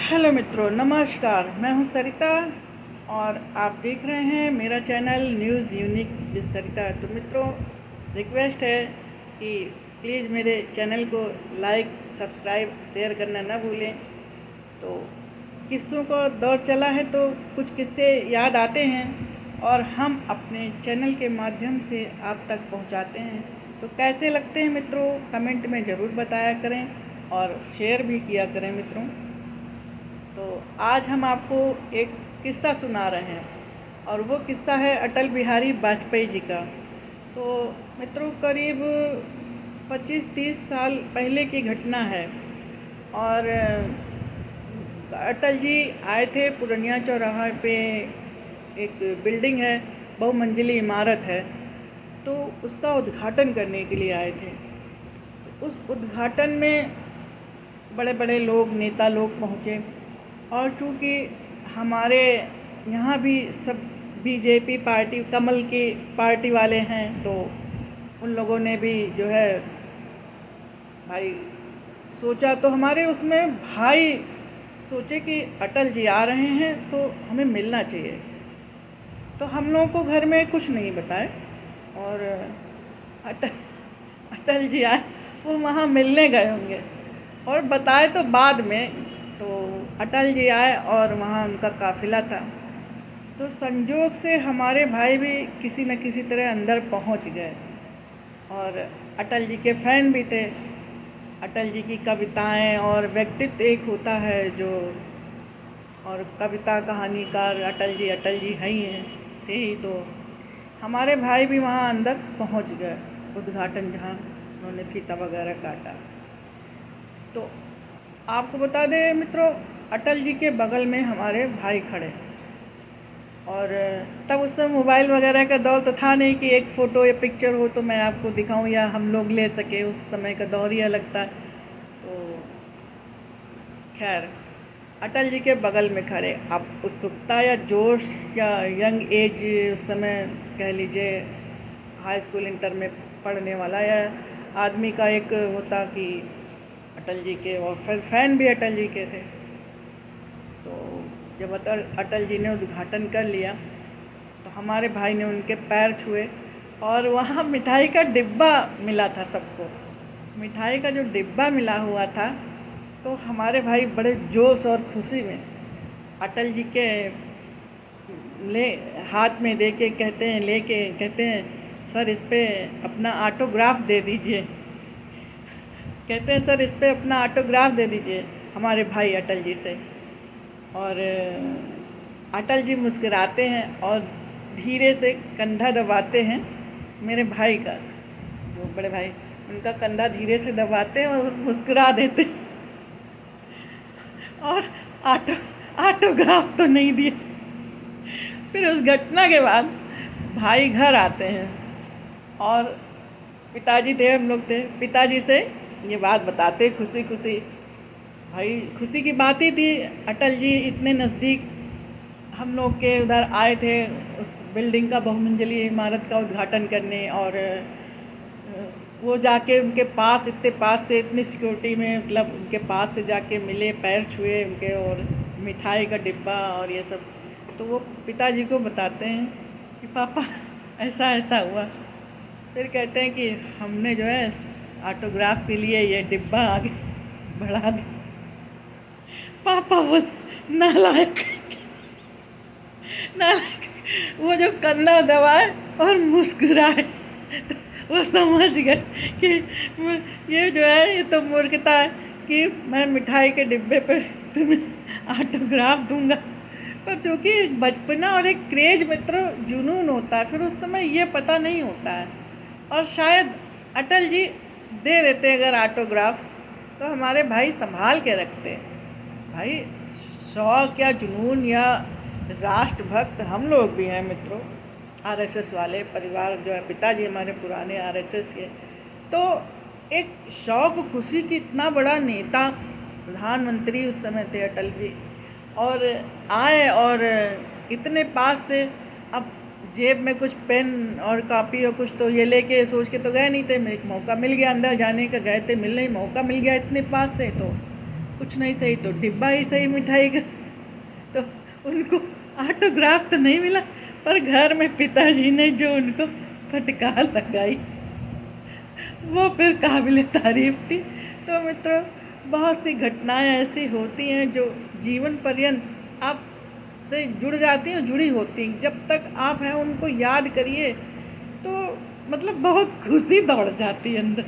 Hello मित्रों, नमस्कार। मैं हूं सरिता और आप देख रहे हैं मेरा चैनल न्यूज़ यूनिक विद सरिता। तो मित्रों, रिक्वेस्ट है कि प्लीज़ मेरे चैनल को लाइक, सब्सक्राइब, शेयर करना ना भूलें। तो किस्सों का दौर चला है तो कुछ किस्से याद आते हैं और हम अपने चैनल के माध्यम से आप तक पहुंचाते हैं। तो कैसे लगते हैं मित्रों, कमेंट में ज़रूर बताया करें और शेयर भी किया करें मित्रों। तो आज हम आपको एक किस्सा सुना रहे हैं और वो किस्सा है अटल बिहारी वाजपेयी जी का। तो मित्रों, करीब 25-30 साल पहले की घटना है और अटल जी आए थे पूर्णिया चौराहा पे। एक बिल्डिंग है, बहुमंजिली इमारत है, तो उसका उद्घाटन करने के लिए आए थे। उस उद्घाटन में बड़े बड़े लोग, नेता लोग पहुँचे और चूँकि हमारे यहाँ भी सब बीजेपी पार्टी, कमल की पार्टी वाले हैं, तो उन लोगों ने भी जो है भाई सोचा, तो हमारे उसमें भाई सोचे कि अटल जी आ रहे हैं तो हमें मिलना चाहिए। तो हम लोगों को घर में कुछ नहीं बताए और अटल अटल जी आए, वो वहाँ मिलने गए होंगे और बताए तो बाद में। तो अटल जी आए और वहाँ उनका काफिला था, तो संजोग से हमारे भाई भी किसी न किसी तरह अंदर पहुँच गए और अटल जी के फैन भी थे। अटल जी की कविताएं और व्यक्तित्व एक होता है जो, और कविता कहानीकार अटल जी है ही हैं, थे ही। तो हमारे भाई भी वहाँ अंदर पहुँच गए, उद्घाटन जहाँ उन्होंने फीता वगैरह काटा। तो आपको बता दें मित्रों, अटल जी के बगल में हमारे भाई खड़े, और तब उस समय मोबाइल वगैरह का दौर तो था नहीं कि एक फ़ोटो या पिक्चर हो तो मैं आपको दिखाऊं या हम लोग ले सके। उस समय का दौर ही अलग था। तो खैर, अटल जी के बगल में खड़े, अब उत्सुकता या जोश या यंग एज, उस समय कह लीजिए हाई स्कूल इंटर में पढ़ने वाला या आदमी का एक होता कि अटल जी के, और फिर फैन भी अटल जी के थे। तो जब अटल जी ने उद्घाटन कर लिया तो हमारे भाई ने उनके पैर छुए और वहाँ मिठाई का डिब्बा मिला था सबको। मिठाई का जो डिब्बा मिला हुआ था, तो हमारे भाई बड़े जोश और खुशी में अटल जी के ले हाथ में दे के कहते हैं, लेके कहते हैं, सर इस पे अपना ऑटोग्राफ दे दीजिए। कहते हैं, सर इस पे अपना ऑटोग्राफ दे दीजिए हमारे भाई अटल जी से। और अटल जी मुस्कुराते हैं और धीरे से कंधा दबाते हैं मेरे भाई का, जो बड़े भाई, उनका कंधा धीरे से दबाते हैं और मुस्कुरा देते हैं और ऑटोग्राफ तो नहीं दिए। फिर उस घटना के बाद भाई घर आते हैं और पिताजी थे, हम लोग थे, पिताजी से ये बात बताते खुशी खुशी। भाई खुशी की बात ही थी, अटल जी इतने नज़दीक हम लोग के उधर आए थे उस बिल्डिंग का, बहुमंजिली इमारत का उद्घाटन करने, और वो जाके उनके पास, इतने पास से, इतनी सिक्योरिटी में, मतलब उनके पास से जाके मिले, पैर छुए उनके, और मिठाई का डिब्बा और ये सब। तो वो पिताजी को बताते हैं कि पापा ऐसा ऐसा हुआ। फिर कहते हैं कि हमने जो है ऑटोग्राफ के लिए ये डिब्बा आगे बढ़ा दिया। पापा बोल, नालायक नालायक। वो जो कंधा दबाए और मुस्कुराए, तो वो समझ गए कि ये जो है, ये तो मूर्खता है कि मैं मिठाई के डिब्बे पर तुम्हें ऑटोग्राफ दूंगा। पर चूँकि बचपना और एक क्रेज मित्रों, जुनून होता है, फिर उस समय ये पता नहीं होता है, और शायद अटल जी दे देते अगर ऑटोग्राफ, तो हमारे भाई संभाल के रखते। भाई शौक या जुनून या राष्ट्रभक्त हम लोग भी हैं मित्रों, आरएसएस वाले परिवार जो है, पिताजी हमारे पुराने आरएसएस के। तो एक शौक खुशी की, इतना बड़ा नेता, प्रधानमंत्री उस समय थे अटल जी, और आए और इतने पास से, अब जेब में कुछ पेन और कॉपी और कुछ तो ये लेके सोच के तो गए नहीं थे, एक मौका मिल गया अंदर जाने का, गए थे मिलने, मौका मिल गया इतने पास से। तो कुछ नहीं सही तो डिब्बा ही सही मिठाई का। तो उनको ऑटोग्राफ तो नहीं मिला, पर घर में पिताजी ने जो उनको फटकार लगाई वो फिर काबिल तारीफ थी। तो मित्रों, बहुत सी घटनाएं ऐसी होती हैं जो जीवन पर्यंत आप से जुड़ जाती हैं, जुड़ी होती हैं। जब तक आप हैं उनको याद करिए तो मतलब बहुत खुशी दौड़ जाती है अंदर।